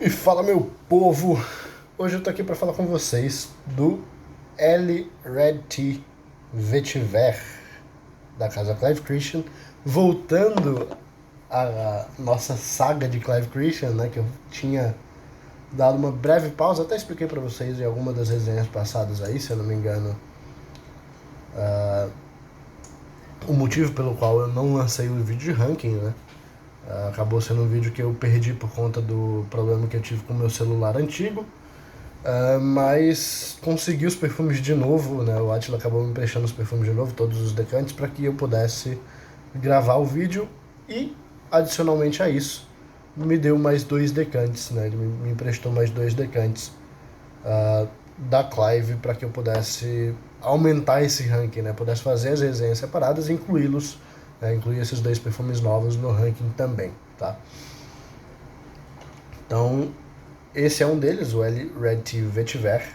E fala, meu povo! Hoje eu tô aqui para falar com vocês do L Red Tea Vetiver da casa Clive Christian, voltando à nossa saga de Clive Christian, né, que eu tinha dado uma breve pausa, até expliquei para vocês em alguma das resenhas passadas aí, se eu não me engano, o motivo pelo qual eu não lancei o vídeo de ranking, né? Acabou sendo um vídeo que eu perdi por conta do problema que eu tive com o meu celular antigo. Mas consegui os perfumes de novo, né? O Attila acabou me emprestando os perfumes de novo, todos os decantes, para que eu pudesse gravar o vídeo e, adicionalmente a isso, me deu mais 2 decantes, né? Ele me emprestou mais 2 decantes da Clive para que eu pudesse aumentar esse ranking, né? Pudesse fazer as resenhas separadas e incluí-los, né? Incluir esses 2 perfumes novos no ranking também, tá? Então, esse é um deles, o L Red Tea Vetiver,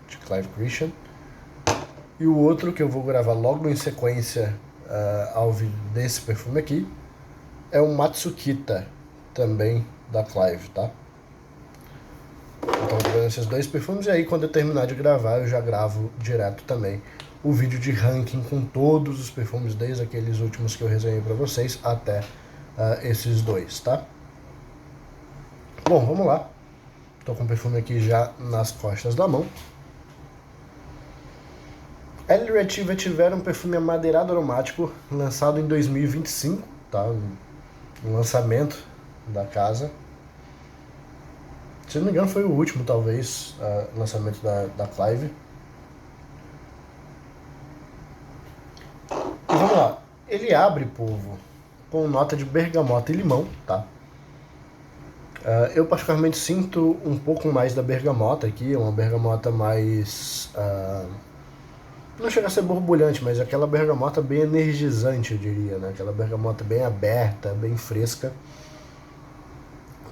de Clive Christian. E o outro que eu vou gravar logo em sequência ao vídeo desse perfume aqui é o Matsukita, também da Clive, tá? Então eu tô vendo esses 2 perfumes e aí quando eu terminar de gravar eu já gravo direto também o vídeo de ranking com todos os perfumes, desde aqueles últimos que eu resenhei pra vocês até esses 2, tá? Bom, vamos lá. Tô com o perfume aqui já nas costas da mão. El Retiva Vetiver é um perfume amadeirado aromático lançado em 2025, tá? Um lançamento da casa. Se não me engano foi o último, talvez, lançamento da Clive. E vamos lá. Ele abre, povo, com nota de bergamota e limão, tá? Eu particularmente sinto um pouco mais da bergamota aqui, uma bergamota mais... não chega a ser borbulhante, mas aquela bergamota bem energizante, eu diria, né? Aquela bergamota bem aberta, bem fresca.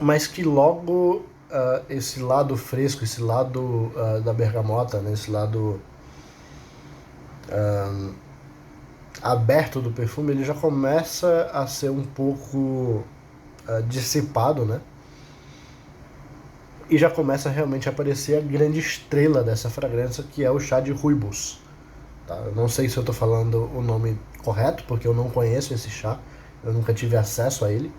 Mas que logo esse lado fresco, esse lado da bergamota, né? Esse lado aberto do perfume, ele já começa a ser um pouco dissipado, né? E já começa realmente a aparecer a grande estrela dessa fragrância, que é o chá de Rooibos. Tá? Eu não sei se eu estou falando o nome correto, porque eu não conheço esse chá, eu nunca tive acesso a ele.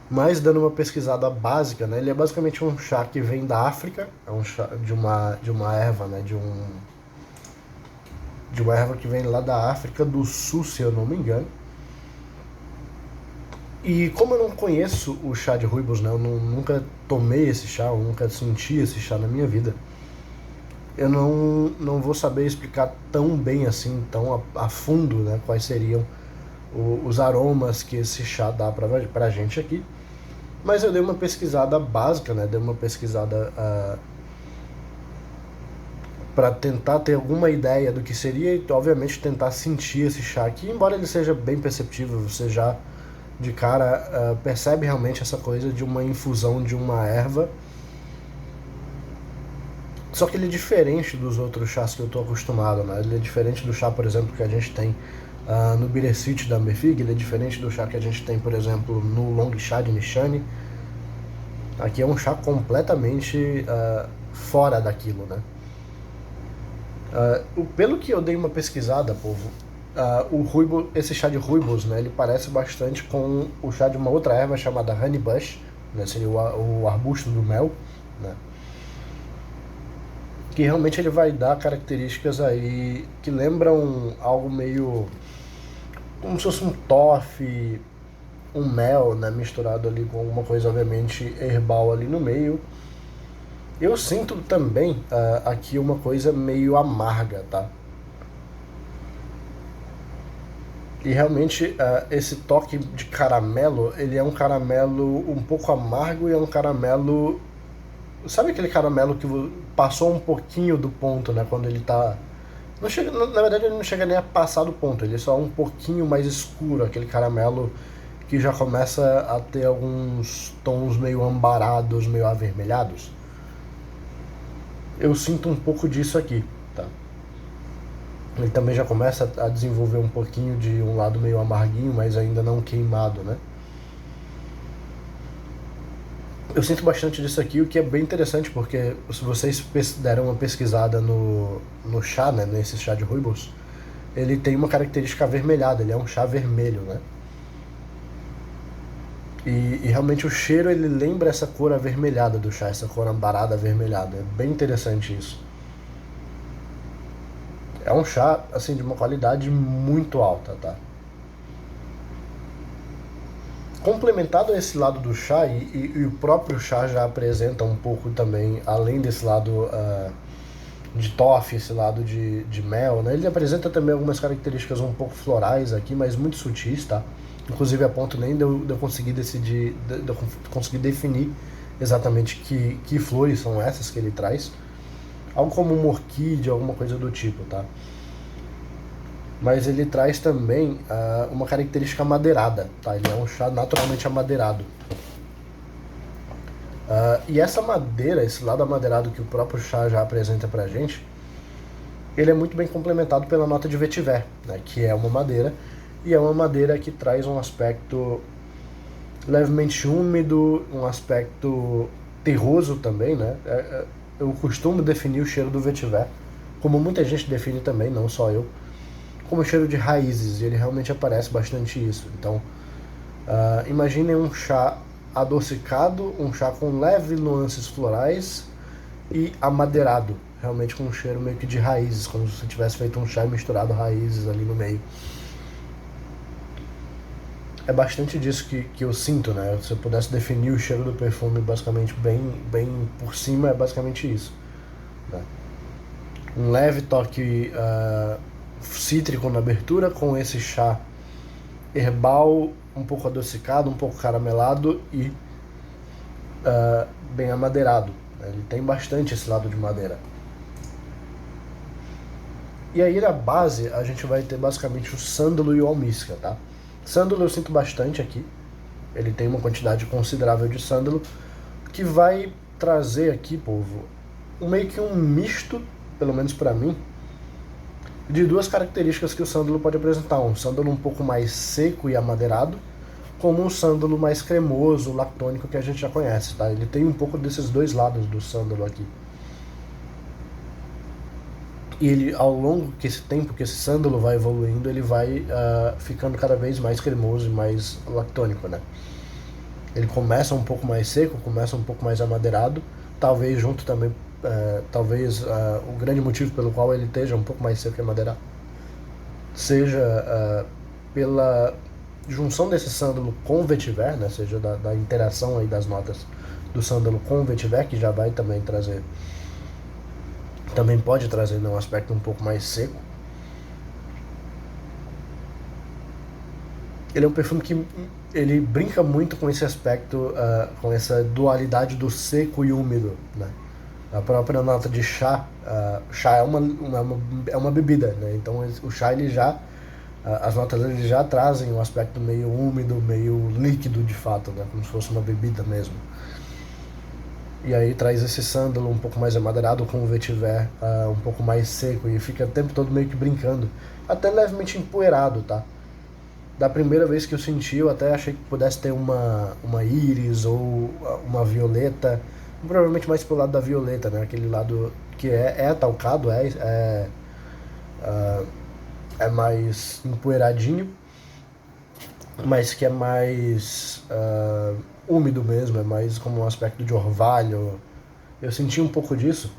Mas dando uma pesquisada básica, né, ele é basicamente um chá que vem da África, é um chá de uma erva, né, de uma erva que vem lá da África do Sul, se eu não me engano. E como eu não conheço o chá de Rooibos, né, eu nunca tomei esse chá, eu nunca senti esse chá na minha vida, eu não vou saber explicar tão bem assim, tão a fundo, né, quais seriam os aromas que esse chá dá pra gente aqui. Mas eu dei uma pesquisada básica, né, dei uma pesquisada para tentar ter alguma ideia do que seria e, obviamente, tentar sentir esse chá aqui, embora ele seja bem perceptível, você já de cara percebe realmente essa coisa de uma infusão de uma erva. Só que ele é diferente dos outros chás que eu estou acostumado, né? Ele é diferente do chá, por exemplo, que a gente tem no Bitter City da Amberfig, ele é diferente do chá que a gente tem, por exemplo, no Long Chá de Nishane. Aqui é um chá completamente fora daquilo, né? Pelo que eu dei uma pesquisada, povo, esse chá de Rooibos, né, ele parece bastante com o chá de uma outra erva chamada Honey Bush, né, seria o arbusto do mel, né, que realmente ele vai dar características aí que lembram algo meio como se fosse um toffee, um mel, né, misturado ali com alguma coisa obviamente herbal ali no meio. Eu sinto também aqui uma coisa meio amarga, tá? E realmente esse toque de caramelo, ele é um caramelo um pouco amargo e é um caramelo... Sabe aquele caramelo que passou um pouquinho do ponto, né? Quando ele tá... Não chega, na verdade ele não chega nem a passar do ponto, ele é só um pouquinho mais escuro, aquele caramelo que já começa a ter alguns tons meio ambarados, meio avermelhados. Eu sinto um pouco disso aqui, tá? Ele também já começa a desenvolver um pouquinho de um lado meio amarguinho, mas ainda não queimado, né? Eu sinto bastante disso aqui, o que é bem interessante, porque se vocês deram uma pesquisada no chá, né, nesse chá de rooibos, ele tem uma característica avermelhada, ele é um chá vermelho, né? E realmente o cheiro, ele lembra essa cor avermelhada do chá, essa cor ambarada avermelhada. É bem interessante isso. É um chá, assim, de uma qualidade muito alta, tá? Complementado a esse lado do chá, e o próprio chá já apresenta um pouco também, além desse lado de toffee, esse lado de mel, né? Ele apresenta também algumas características um pouco florais aqui, mas muito sutis, tá? Inclusive a ponto nem de eu conseguir decidir, de eu conseguir definir exatamente que flores são essas que ele traz. Algo como uma orquídea, alguma coisa do tipo, tá? Mas ele traz também uma característica amadeirada, tá? Ele é um chá naturalmente amadeirado. E essa madeira, esse lado amadeirado que o próprio chá já apresenta pra gente, ele é muito bem complementado pela nota de vetiver, né? Que é uma madeira, e é uma madeira que traz um aspecto levemente úmido, um aspecto terroso também, né? Eu costumo definir o cheiro do vetiver, como muita gente define também, não só eu, como cheiro de raízes, e ele realmente aparece bastante isso. Então, imaginem um chá adocicado, um chá com leves nuances florais e amadeirado, realmente com um cheiro meio que de raízes, como se você tivesse feito um chá e misturado raízes ali no meio. É bastante disso que eu sinto, né? Se eu pudesse definir o cheiro do perfume basicamente bem por cima, é basicamente isso, né? Um leve toque cítrico na abertura, com esse chá herbal, um pouco adocicado, um pouco caramelado e bem amadeirado. Ele tem bastante esse lado de madeira. E aí na base a gente vai ter basicamente o sândalo e o almíscar, tá? Sândalo eu sinto bastante aqui. Ele tem uma quantidade considerável de sândalo, que vai trazer aqui, povo, meio que um misto, pelo menos pra mim, de duas características que o sândalo pode apresentar. Um sândalo um pouco mais seco e amadeirado, como um sândalo mais cremoso, lactônico, que a gente já conhece, tá? Ele tem um pouco desses dois lados do sândalo aqui. E ele, ao longo que esse tempo que esse sândalo vai evoluindo, ele vai ficando cada vez mais cremoso e mais lactônico, né? Ele começa um pouco mais seco, começa um pouco mais amadeirado, talvez junto também, talvez o grande motivo pelo qual ele esteja um pouco mais seco e amadeirado seja pela junção desse sândalo com o vetiver, né? Seja da interação aí das notas do sândalo com o vetiver, que já vai também trazer, também pode trazer, né, um aspecto um pouco mais seco. Ele é um perfume que ele brinca muito com esse aspecto, com essa dualidade do seco e úmido, né? A própria nota de chá, chá é uma bebida, né? Então o chá ele já, as notas dele já trazem um aspecto meio úmido, meio líquido de fato, né? Como se fosse uma bebida mesmo. E aí traz esse sândalo um pouco mais amadeirado com o vetiver um pouco mais seco e fica o tempo todo meio que brincando, até levemente empoeirado, tá? Da primeira vez que eu senti, eu até achei que pudesse ter uma íris ou uma violeta, provavelmente mais pro lado da violeta, né? Aquele lado que é atalcado, é mais empoeiradinho, mas que é mais úmido mesmo, é mais como um aspecto de orvalho. Eu senti um pouco disso,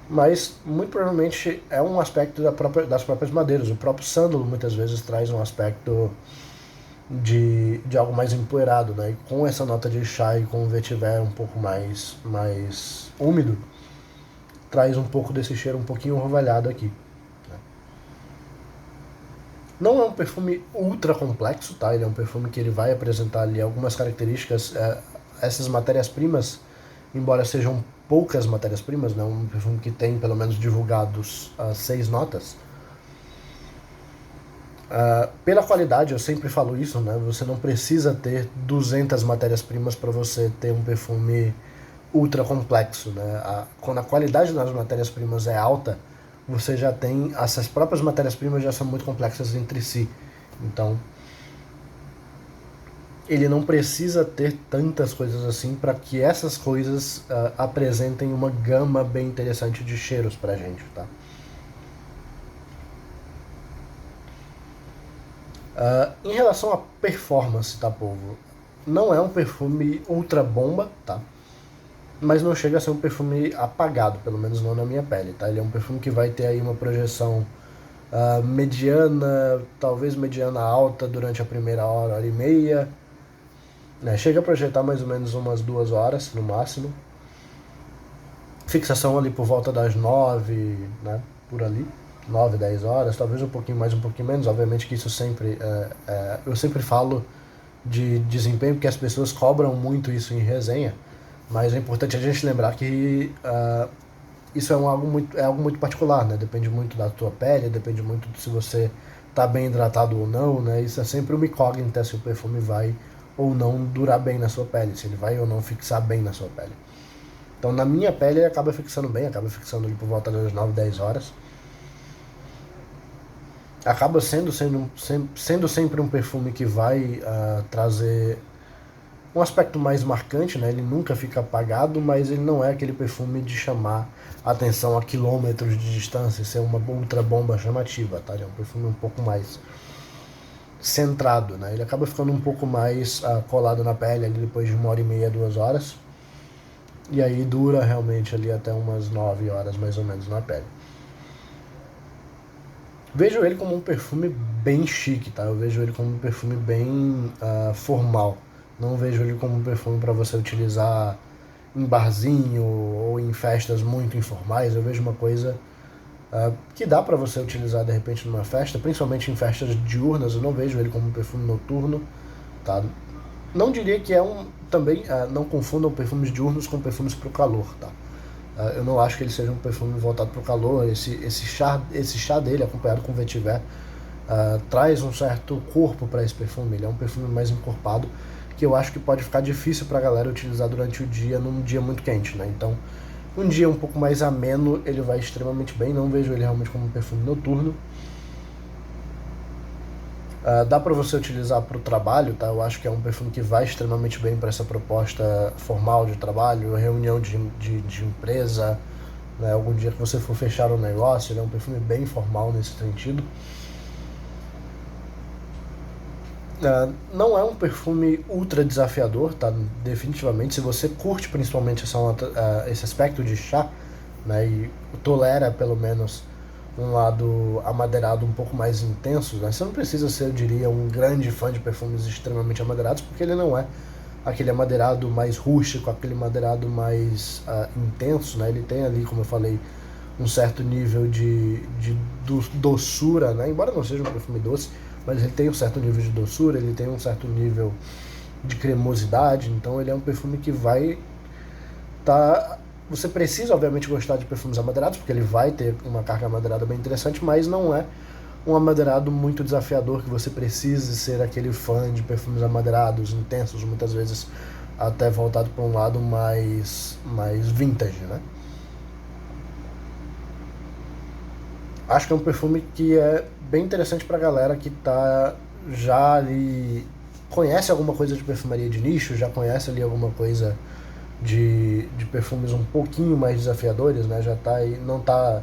mas muito provavelmente é um aspecto das próprias madeiras. O próprio sândalo muitas vezes traz um aspecto de algo mais empoeirado, né? E com essa nota de chá e com o vetiver um pouco mais úmido, traz um pouco desse cheiro um pouquinho orvalhado aqui. Né? Não é um perfume ultra complexo, tá? Ele é um perfume que ele vai apresentar ali algumas características. Essas matérias-primas, embora sejam poucas matérias-primas, né? Um perfume que tem pelo menos divulgados 6 notas. Pela qualidade, eu sempre falo isso, né? Você não precisa ter 200 matérias-primas para você ter um perfume ultra complexo, né? Quando a qualidade das matérias-primas é alta, você já tem, essas próprias matérias-primas já são muito complexas entre si. Então, ele não precisa ter tantas coisas assim para que essas coisas apresentem uma gama bem interessante de cheiros pra gente, tá? Em relação à performance, tá, povo? Não é um perfume ultra bomba, tá? Mas não chega a ser um perfume apagado, pelo menos não na minha pele, tá? Ele é um perfume que vai ter aí uma projeção mediana, talvez mediana alta durante a primeira hora, hora e meia, né? Chega a projetar mais ou menos umas 2 horas no máximo. Fixação ali por volta das 9, né? Por ali. 9, 10 horas, talvez um pouquinho mais, um pouquinho menos. Obviamente que isso sempre. Eu sempre falo de desempenho porque as pessoas cobram muito isso em resenha, mas é importante a gente lembrar que isso é algo muito particular, né? Depende muito da tua pele, depende muito de se você tá bem hidratado ou não, né? Isso é sempre uma incógnita se o perfume vai ou não durar bem na sua pele, se ele vai ou não fixar bem na sua pele. Então, na minha pele, ele acaba fixando bem, acaba fixando ali por volta das 9, 10 horas. Acaba sendo sempre um perfume que vai trazer um aspecto mais marcante, né? Ele nunca fica apagado, mas ele não é aquele perfume de chamar atenção a quilômetros de distância, ser uma ultra bomba chamativa, tá? Ele é um perfume um pouco mais centrado, né? Ele acaba ficando um pouco mais colado na pele ali depois de 1 hora e meia, 2 horas. E aí dura realmente ali até umas 9 horas mais ou menos na pele. Vejo ele como um perfume bem chique, tá? Eu vejo ele como um perfume bem formal. Não vejo ele como um perfume para você utilizar em barzinho ou em festas muito informais. Eu vejo uma coisa que dá para você utilizar de repente numa festa, principalmente em festas diurnas. Eu não vejo ele como um perfume noturno, tá? Não diria que é um também, não confundam perfumes diurnos com perfumes para o calor, tá? Eu não acho que ele seja um perfume voltado para o calor. Esse chá dele, acompanhado com vetiver, traz um certo corpo para esse perfume. Ele é um perfume mais encorpado, que eu acho que pode ficar difícil para a galera utilizar durante o dia, num dia muito quente, né? Então, um dia um pouco mais ameno, ele vai extremamente bem. Não vejo ele realmente como um perfume noturno. Dá para você utilizar para o trabalho, tá? Eu acho que é um perfume que vai extremamente bem para essa proposta formal de trabalho, reunião de empresa, né? Algum dia que você for fechar um negócio, ele é um perfume bem formal nesse sentido. Não é um perfume ultra desafiador, tá? Definitivamente, se você curte principalmente esse aspecto de chá, né? E tolera pelo menos um lado amadeirado um pouco mais intenso, né? Você não precisa ser, eu diria, um grande fã de perfumes extremamente amadeirados, porque ele não é aquele amadeirado mais rústico, aquele amadeirado mais intenso, né? Ele tem ali, como eu falei, um certo nível de doçura, né? Embora não seja um perfume doce, mas ele tem um certo nível de doçura, ele tem um certo nível de cremosidade, então ele é um perfume que vai tá. Você precisa, obviamente, gostar de perfumes amadeirados, porque ele vai ter uma carga amadeirada bem interessante, mas não é um amadeirado muito desafiador que você precise ser aquele fã de perfumes amadeirados, intensos, muitas vezes até voltado para um lado mais vintage, né? Acho que é um perfume que é bem interessante pra galera que tá já ali, conhece alguma coisa de perfumaria de nicho, já conhece ali alguma coisa de perfumes um pouquinho mais desafiadores, né? Já tá aí, não tá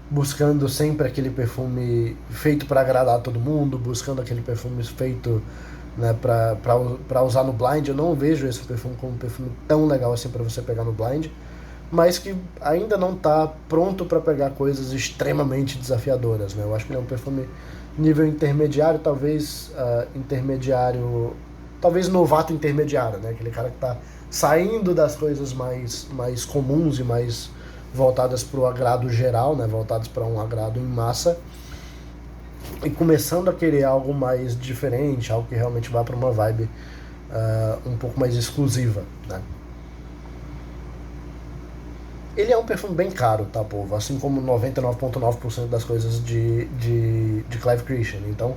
buscando sempre aquele perfume feito para agradar todo mundo, buscando aquele perfume feito, né, para usar no blind. Eu não vejo esse perfume como um perfume tão legal assim para você pegar no blind, mas que ainda não tá pronto para pegar coisas extremamente desafiadoras, né? Eu acho que ele é um perfume nível intermediário, talvez novato intermediário, né? Aquele cara que tá saindo das coisas mais comuns e mais voltadas para o agrado geral, né? Voltadas para um agrado em massa, e começando a querer algo mais diferente, algo que realmente vá para uma vibe um pouco mais exclusiva, né? Ele é um perfume bem caro, tá, povo? Assim como 99,9% das coisas de Clive Christian. Então,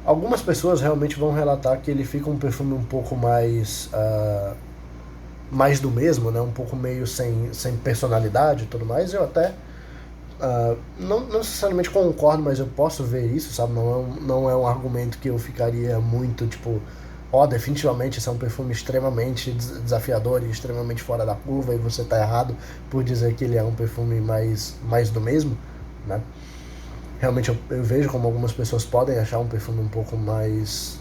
algumas pessoas realmente vão relatar que ele fica um perfume um pouco mais do mesmo, né? Um pouco meio sem personalidade e tudo mais. Eu até não necessariamente concordo, mas eu posso ver isso, sabe? Não é um argumento que eu ficaria muito, tipo, definitivamente esse é um perfume extremamente desafiador e extremamente fora da curva, e você tá errado por dizer que ele é um perfume mais do mesmo, né? Realmente eu vejo como algumas pessoas podem achar um perfume um pouco mais,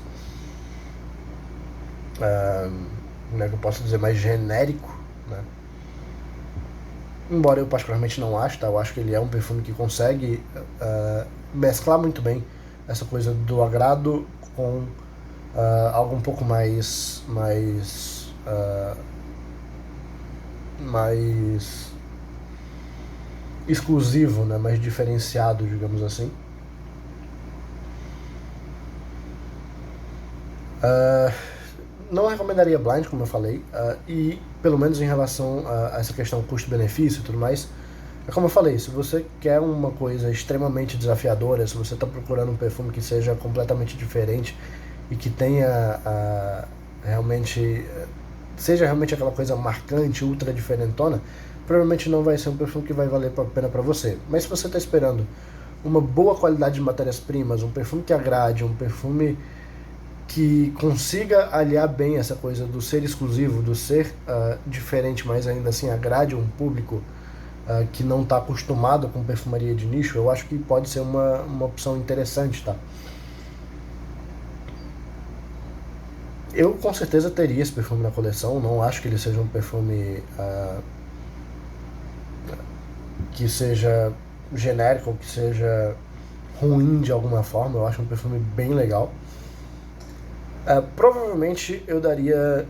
como é que eu posso dizer, mais genérico, né? Embora eu particularmente não acho, tá? Eu acho que ele é um perfume que consegue mesclar muito bem essa coisa do agrado com algo um pouco mais exclusivo, né? Mais diferenciado, digamos assim. Não recomendaria blind, como eu falei, e pelo menos em relação a essa questão custo-benefício e tudo mais, é como eu falei, se você quer uma coisa extremamente desafiadora, se você está procurando um perfume que seja completamente diferente e que tenha realmente, seja realmente aquela coisa marcante, ultra diferentona, provavelmente não vai ser um perfume que vai valer a pena para você. Mas se você está esperando uma boa qualidade de matérias-primas, um perfume que agrade, um perfume que consiga aliar bem essa coisa do ser exclusivo, do ser diferente, mas ainda assim agrade um público que não está acostumado com perfumaria de nicho, eu acho que pode ser uma opção interessante, tá? Eu com certeza teria esse perfume na coleção, não acho que ele seja um perfume que seja genérico ou que seja ruim de alguma forma, eu acho um perfume bem legal. Provavelmente eu daria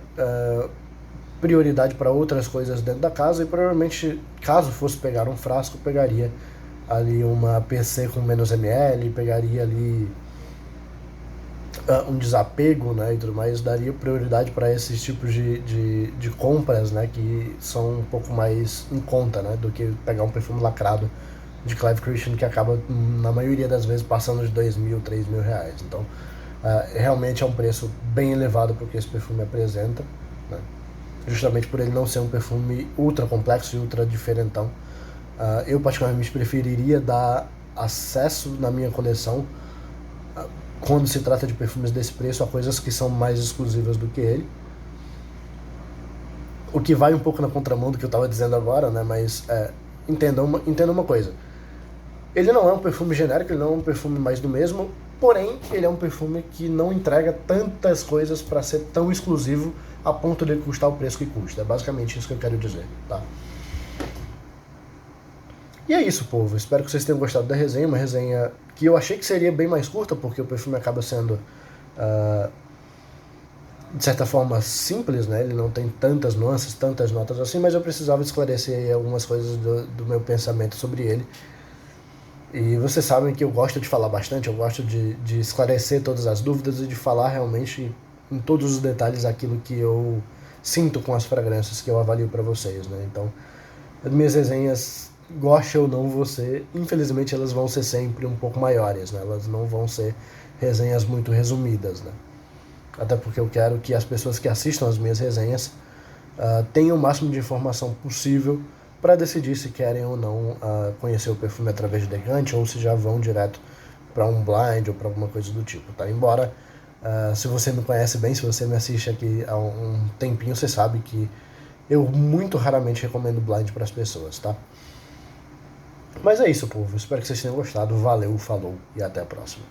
prioridade para outras coisas dentro da casa, e provavelmente, caso fosse pegar um frasco, pegaria ali uma PC com menos ml, pegaria ali um desapego, né, e tudo mais, daria prioridade para esses tipos de compras, né, que são um pouco mais em conta, né, do que pegar um perfume lacrado de Clive Christian, que acaba, na maioria das vezes, passando de 2.000, 3.000 reais. Então, realmente é um preço bem elevado para o que esse perfume apresenta, né? Justamente por ele não ser um perfume ultra complexo e ultra diferentão. Eu particularmente preferiria dar acesso na minha coleção, quando se trata de perfumes desse preço, a coisas que são mais exclusivas do que ele. O que vai um pouco na contramão do que eu estava dizendo agora, né? Mas entenda uma coisa. Ele não é um perfume genérico, ele não é um perfume mais do mesmo, porém ele é um perfume que não entrega tantas coisas para ser tão exclusivo a ponto de ele custar o preço que custa. É basicamente isso que eu quero dizer, tá? E é isso, povo. Espero que vocês tenham gostado da resenha. Uma resenha que eu achei que seria bem mais curta, porque o perfume acaba sendo, de certa forma, simples, né? Ele não tem tantas nuances, tantas notas assim, mas eu precisava esclarecer algumas coisas do meu pensamento sobre ele. E vocês sabem que eu gosto de falar bastante, eu gosto de esclarecer todas as dúvidas e de falar realmente em todos os detalhes aquilo que eu sinto com as fragrâncias que eu avalio para vocês, né? Então, as minhas resenhas, goste ou não você, infelizmente elas vão ser sempre um pouco maiores, né? Elas não vão ser resenhas muito resumidas, né? Até porque eu quero que as pessoas que assistam as minhas resenhas tenham o máximo de informação possível para decidir se querem ou não conhecer o perfume através de decante, ou se já vão direto para um blind ou para alguma coisa do tipo, tá? Embora, se você me conhece bem, se você me assiste aqui há um tempinho, você sabe que eu muito raramente recomendo blind para as pessoas, tá? Mas é isso, povo. Espero que vocês tenham gostado. Valeu, falou e até a próxima.